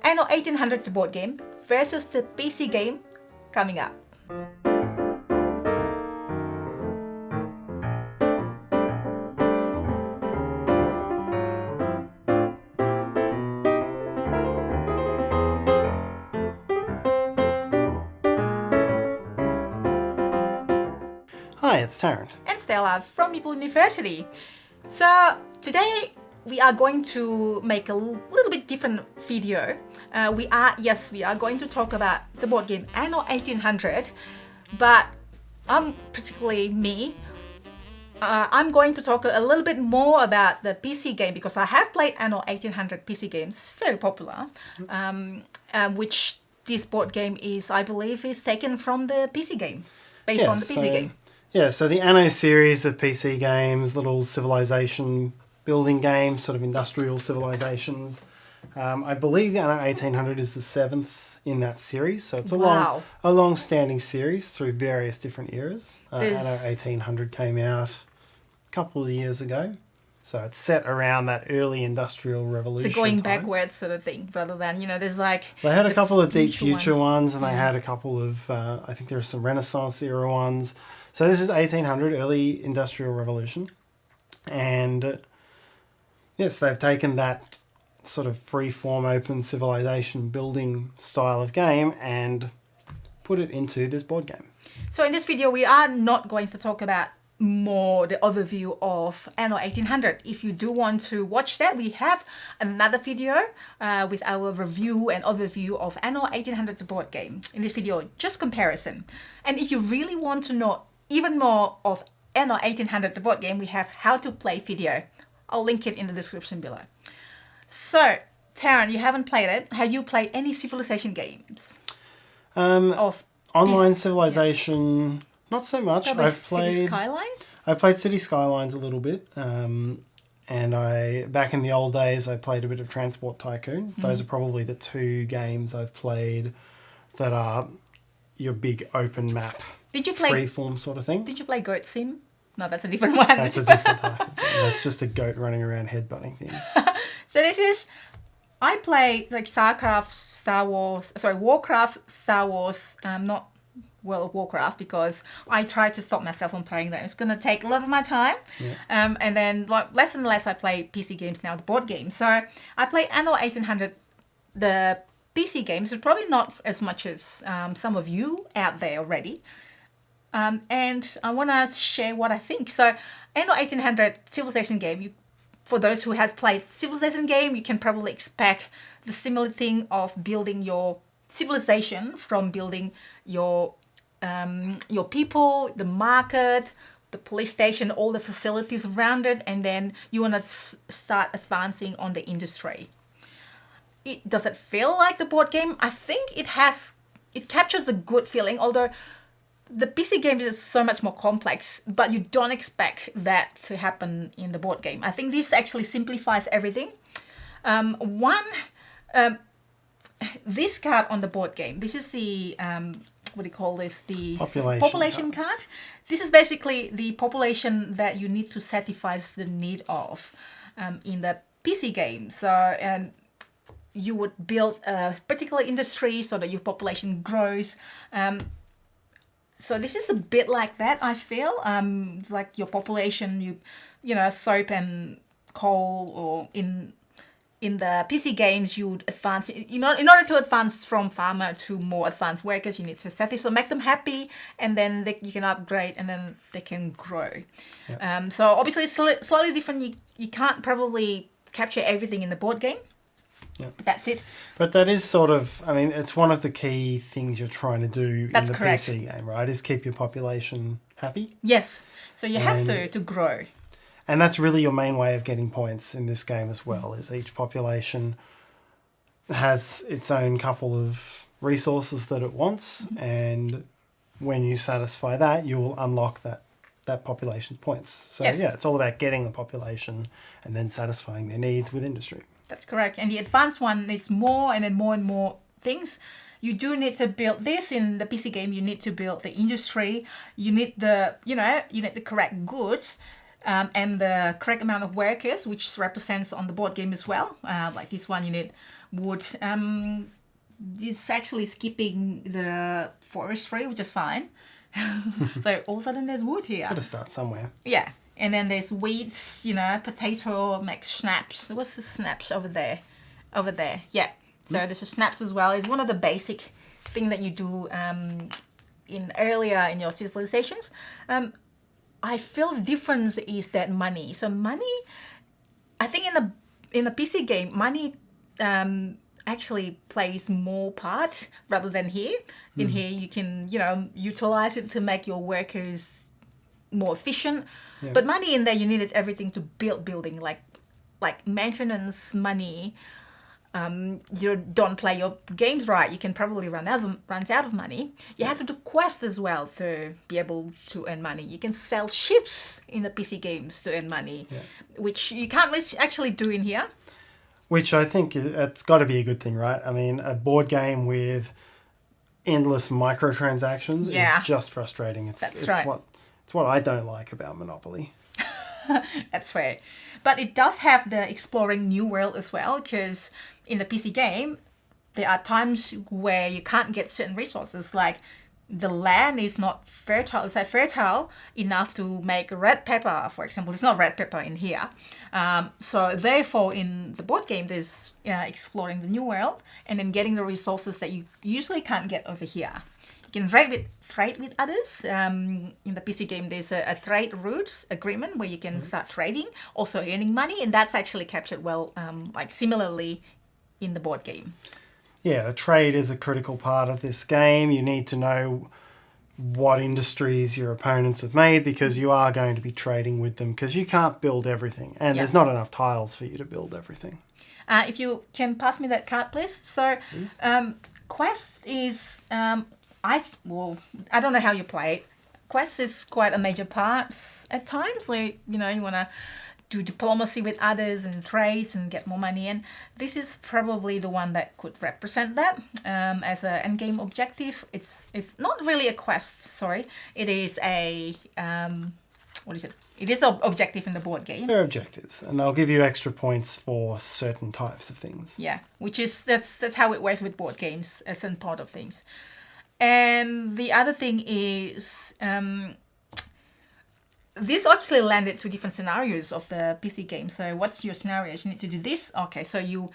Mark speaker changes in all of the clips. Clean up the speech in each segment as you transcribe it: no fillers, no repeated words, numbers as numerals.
Speaker 1: Anno 1800 the board game versus the PC game coming up.
Speaker 2: Hi, it's Tarrant.
Speaker 1: And Stella from Meeple University. So today we are going to make a little bit different video. We are going to talk about the board game Anno 1800, but particularly me, I'm going to talk a little bit more about the PC game because I have played Anno 1800 PC games, very popular, which this board game is, I believe, is taken from the PC game, based on the PC game.
Speaker 2: Yeah, so the Anno series of PC games, little civilization building games, sort of industrial civilizations. I believe the Anno 1800 is the 7th in that series, so it's a long-standing series through various different eras. Anno 1800 came out a couple of years ago, so it's set around that early industrial revolution.
Speaker 1: So going
Speaker 2: time.
Speaker 1: backwards sort of thing, rather than, there's like...
Speaker 2: They had a couple of deep future ones, and they had a couple of, I think there are some Renaissance era ones. So this is 1800, early industrial revolution. And yes, they've taken that sort of free-form open civilization building style of game and put it into this board game.
Speaker 1: So in this video, we are not going to talk about more the overview of Anno 1800. If you do want to watch that, we have another video with our review and overview of Anno 1800 the board game. In this video, just comparison. And if you really want to know even more of Anno 1800 the board game, we have how to play video. I'll link it in the description below. So, Tarrant, you haven't played it. Have you played any civilization games?
Speaker 2: Online civilization, not so much.
Speaker 1: I've played City Skylines?
Speaker 2: I played City Skylines a little bit. And back in the old days, I played a bit of Transport Tycoon. Those are probably the two games I've played that are your big open map.
Speaker 1: Did you play
Speaker 2: freeform sort of thing?
Speaker 1: Did you play Goat Sim? No, that's a different one.
Speaker 2: That's a different type. That's just a goat running around headbutting things.
Speaker 1: So I play like Warcraft, Star Wars, not World of Warcraft, because I try to stop myself from playing that. It's going to take a lot of my time. Yeah. And then less and less I play PC games now, the board games. So I play Anno 1800, the PC games, so probably not as much as some of you out there already. And I want to share what I think. So, Anno 1800 Civilization game, for those who has played Civilization game, you can probably expect the similar thing of building your civilization, from building your people, the market, the police station, all the facilities around it, and then you want to start advancing on the industry. Does it feel like the board game? I think it captures a good feeling, although the PC game is so much more complex, but you don't expect that to happen in the board game. I think this actually simplifies everything. This card on the board game, this is the, what do you call this? The population card. This is basically the population that you need to satisfy the need of in the PC game. So, you would build a particular industry so that your population grows. So this is a bit like that, I feel. Like your population, soap and coal, or in the PC games, you would advance. In order to advance from farmer to more advanced workers, you need to satisfy, make them happy, and then you can upgrade, and then they can grow. Yep. So obviously it's slightly different. You can't probably capture everything in the board game.
Speaker 2: Yeah.
Speaker 1: That's it.
Speaker 2: But that is sort of, it's one of the key things you're trying to do in the PC game, right? Is keep your population happy.
Speaker 1: Yes. So you have to grow.
Speaker 2: And that's really your main way of getting points in this game as well, is each population has its own couple of resources that it wants, and when you satisfy that, you will unlock that population's points. So it's all about getting the population and then satisfying their needs with industry.
Speaker 1: That's correct. And the advanced one needs more and then more and more things. You do need to build this in the PC game. You need to build the industry. You need the correct goods. And the correct amount of workers, which represents on the board game as well. Like this one, you need wood. It's actually skipping the forestry, which is fine. So all of a sudden there's wood here.
Speaker 2: Got to start somewhere.
Speaker 1: Yeah. And then there's wheat, potato makes snaps. What's the snaps over there? Over there. Yeah. So there's a snaps as well. It's one of the basic thing that you do earlier in your civilizations. I feel the difference is that money. So money, I think in a PC game, money actually plays more part rather than here. In here, you can utilize it to make your workers more efficient. Yeah. But money in there, you needed everything to build building, like maintenance money. You don't play your games right, you can probably runs out of money. You have to do quests as well to be able to earn money. You can sell ships in the PC games to earn money, which you can't actually do in here.
Speaker 2: Which I think it's got to be a good thing, right? I mean, a board game with endless microtransactions is just frustrating. It's right. It's what I don't like about Monopoly.
Speaker 1: That's fair. But it does have the exploring new world as well, because in the PC game, there are times where you can't get certain resources, like the land is not fertile. It's like fertile enough to make red pepper, for example. There's not red pepper in here. So therefore, in the board game, there's exploring the new world and then getting the resources that you usually can't get over here. You can trade with others. In the PC game, there's a trade route agreement where you can start trading, also earning money, and that's actually captured well, similarly in the board game.
Speaker 2: Yeah, the trade is a critical part of this game. You need to know what industries your opponents have made because you are going to be trading with them because you can't build everything, and there's not enough tiles for you to build everything.
Speaker 1: If you can pass me that card, please. So, Quest is... I don't know how you play it. Quest is quite a major part at times. Like, you want to do diplomacy with others and trades and get more money. And this is probably the one that could represent that as an endgame objective. It's not really a quest, sorry. It is a... what is it? It is an objective in the board game.
Speaker 2: They're objectives, and they'll give you extra points for certain types of things.
Speaker 1: Yeah, which is... That's how it works with board games as a part of things. And the other thing is, this actually landed two different scenarios of the PC game. So what's your scenario? You need to do this. Okay, so you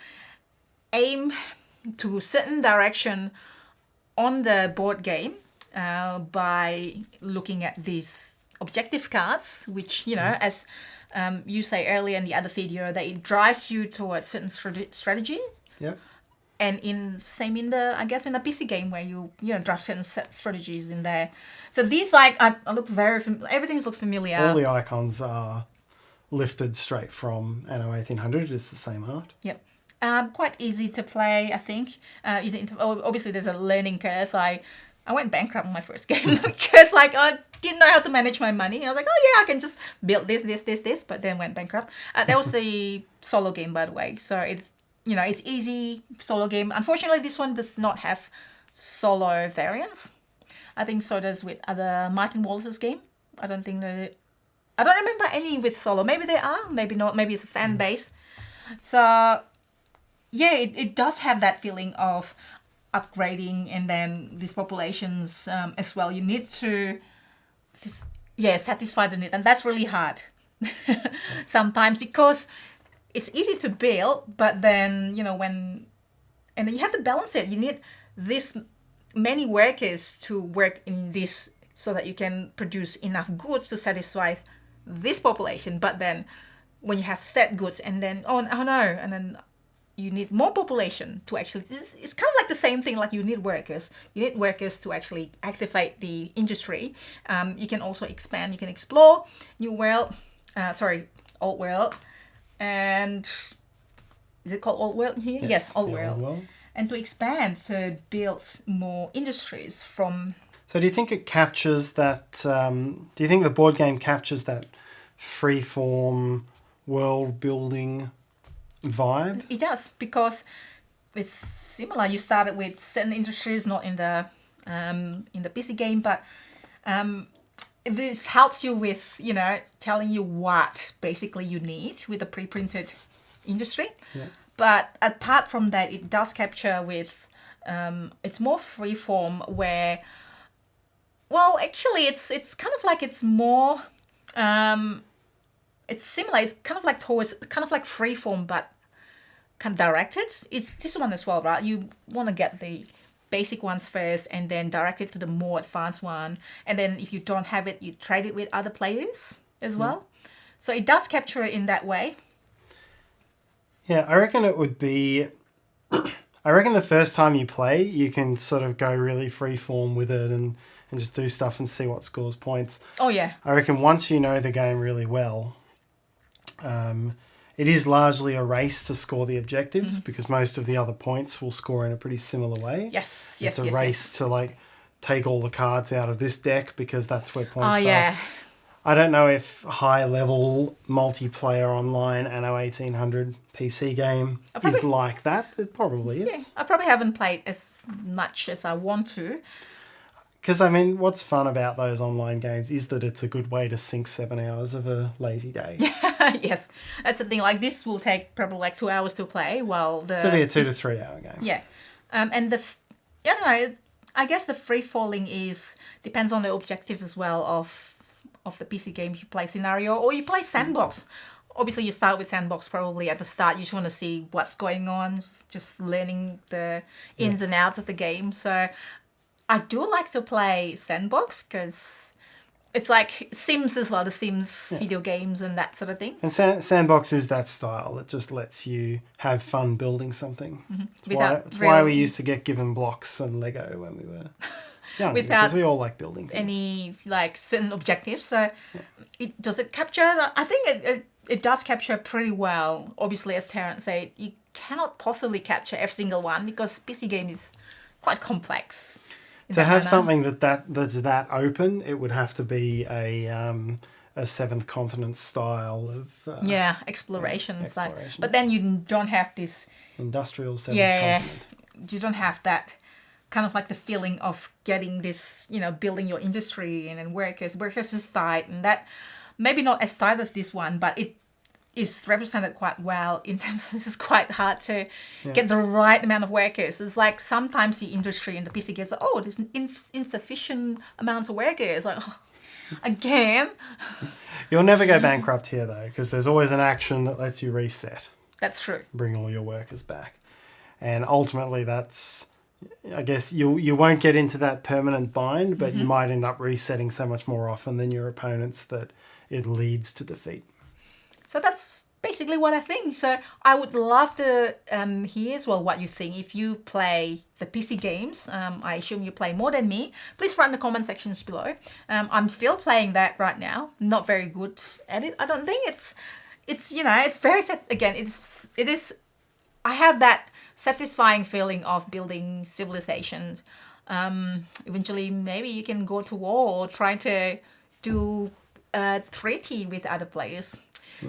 Speaker 1: aim to a certain direction on the board game by looking at these objective cards, which, as you say earlier in the other video, that it drives you towards certain strategy.
Speaker 2: Yeah.
Speaker 1: And in the PC game where you draft certain strategies in there. So these I look everything's look familiar.
Speaker 2: All the icons are lifted straight from Anno 1800. It's the same art.
Speaker 1: Yep. Quite easy to play, I think. Obviously there's a learning curve. I went bankrupt on my first game because I didn't know how to manage my money. I was like, oh yeah, I can just build this, but then went bankrupt. That was the solo game, by the way. So it's easy solo game. Unfortunately, this one does not have solo variants. I think so does with other Martin Wallace's game. I don't remember any with solo. Maybe there are, maybe not. Maybe it's a fan base. So yeah, it does have that feeling of upgrading and then these populations as well. You need to satisfy the need, and that's really hard sometimes because it's easy to build, but then, and then you have to balance it. You need this many workers to work in this so that you can produce enough goods to satisfy this population. But then when you have set goods and then, oh no, and then you need more population to actually, it's kind of like the same thing, like you need workers. You need workers to actually activate the industry. You can also expand, you can explore new world, old world. And is it called Old World here? Yes, Old World. And to expand, to build more industries from...
Speaker 2: So do you think it captures that... do you think the board game captures that free-form world-building vibe?
Speaker 1: It does, because it's similar. You started with certain industries, not in the PC game, but... this helps you with, telling you what basically you need with a pre-printed industry.
Speaker 2: Yeah.
Speaker 1: But apart from that, it does capture with, it's more freeform where, well, actually it's kind of like it's more, it's similar. It's kind of like freeform, but kind of directed. It's this one as well, right? You want to get the basic ones first and then direct it to the more advanced one. And then if you don't have it, you trade it with other players as well. So it does capture it in that way.
Speaker 2: Yeah, I reckon it would be... I reckon the first time you play, you can sort of go really freeform with it and just do stuff and see what scores points.
Speaker 1: Oh, yeah.
Speaker 2: I reckon once you know the game really well, it is largely a race to score the objectives because most of the other points will score in a pretty similar way.
Speaker 1: Yes,
Speaker 2: It's a race to like take all the cards out of this deck because that's where points
Speaker 1: yeah.
Speaker 2: are. I don't know if high-level multiplayer online Anno 1800 PC game is like that. It probably is.
Speaker 1: Yeah, I probably haven't played as much as I want to.
Speaker 2: Because, I mean, what's fun about those online games is that it's a good way to sink 7 hours of a lazy day.
Speaker 1: Yes, that's the thing. Like, this will take probably like 2 hours to play, while the...
Speaker 2: So it'll be a 2 to 3 hour game.
Speaker 1: Yeah. And I don't know, I guess the free-falling depends on the objective as well of the PC game you play scenario, or you play sandbox. Obviously, you start with sandbox probably at the start. You just want to see what's going on, just learning the ins and outs of the game. So I do like to play sandbox because it's like Sims as well, the Sims video games and that sort of thing.
Speaker 2: And sandbox is that style. It just lets you have fun building something. It's why we used to get given blocks and Lego when we were young, because we all like building things.
Speaker 1: Any like certain objectives. So does it capture? I think it does capture pretty well. Obviously, as Tarrant said, you cannot possibly capture every single one because PC game is quite complex.
Speaker 2: To have something that's that open, it would have to be a Seventh Continent style of
Speaker 1: exploration. But then you don't have this
Speaker 2: industrial Seventh Continent.
Speaker 1: You don't have that kind of like the feeling of getting this, building your industry and then workers is tight, and that maybe not as tight as this one, but it is represented quite well in terms of this is quite hard to get the right amount of workers. It's like sometimes the industry and the PC games are, there's insufficient amounts of workers. Like, again.
Speaker 2: You'll never go bankrupt here though, because there's always an action that lets you reset.
Speaker 1: That's true.
Speaker 2: Bring all your workers back. And ultimately that's, I guess you won't get into that permanent bind, but you might end up resetting so much more often than your opponents that it leads to defeat.
Speaker 1: So that's basically what I think. So I would love to hear as well what you think. If you play the PC games, I assume you play more than me. Please write in the comment sections below. I'm still playing that right now. Not very good at it. I don't think it's very again. It is. I have that satisfying feeling of building civilizations. Eventually, maybe you can go to war or try to do a treaty with other players.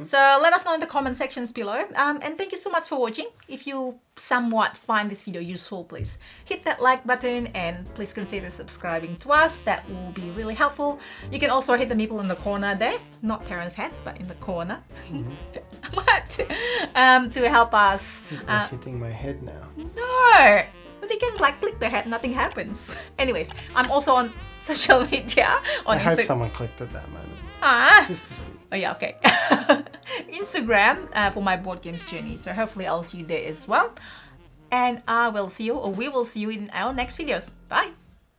Speaker 1: So let us know in the comment sections below. And thank you so much for watching. If you somewhat find this video useful, please hit that like button and please consider subscribing to us. That will be really helpful. You can also hit the Meeple in the corner there. Not Tarrant's head, but in the corner. What? To help us.
Speaker 2: Hitting my head now.
Speaker 1: No! But they can like click the head, nothing happens. Anyways, I'm also on social media.
Speaker 2: I hope someone clicked at that moment. Just to see.
Speaker 1: Oh yeah, okay. Instagram for my board games journey. So hopefully I'll see you there as well. And we will see you in our next videos. Bye.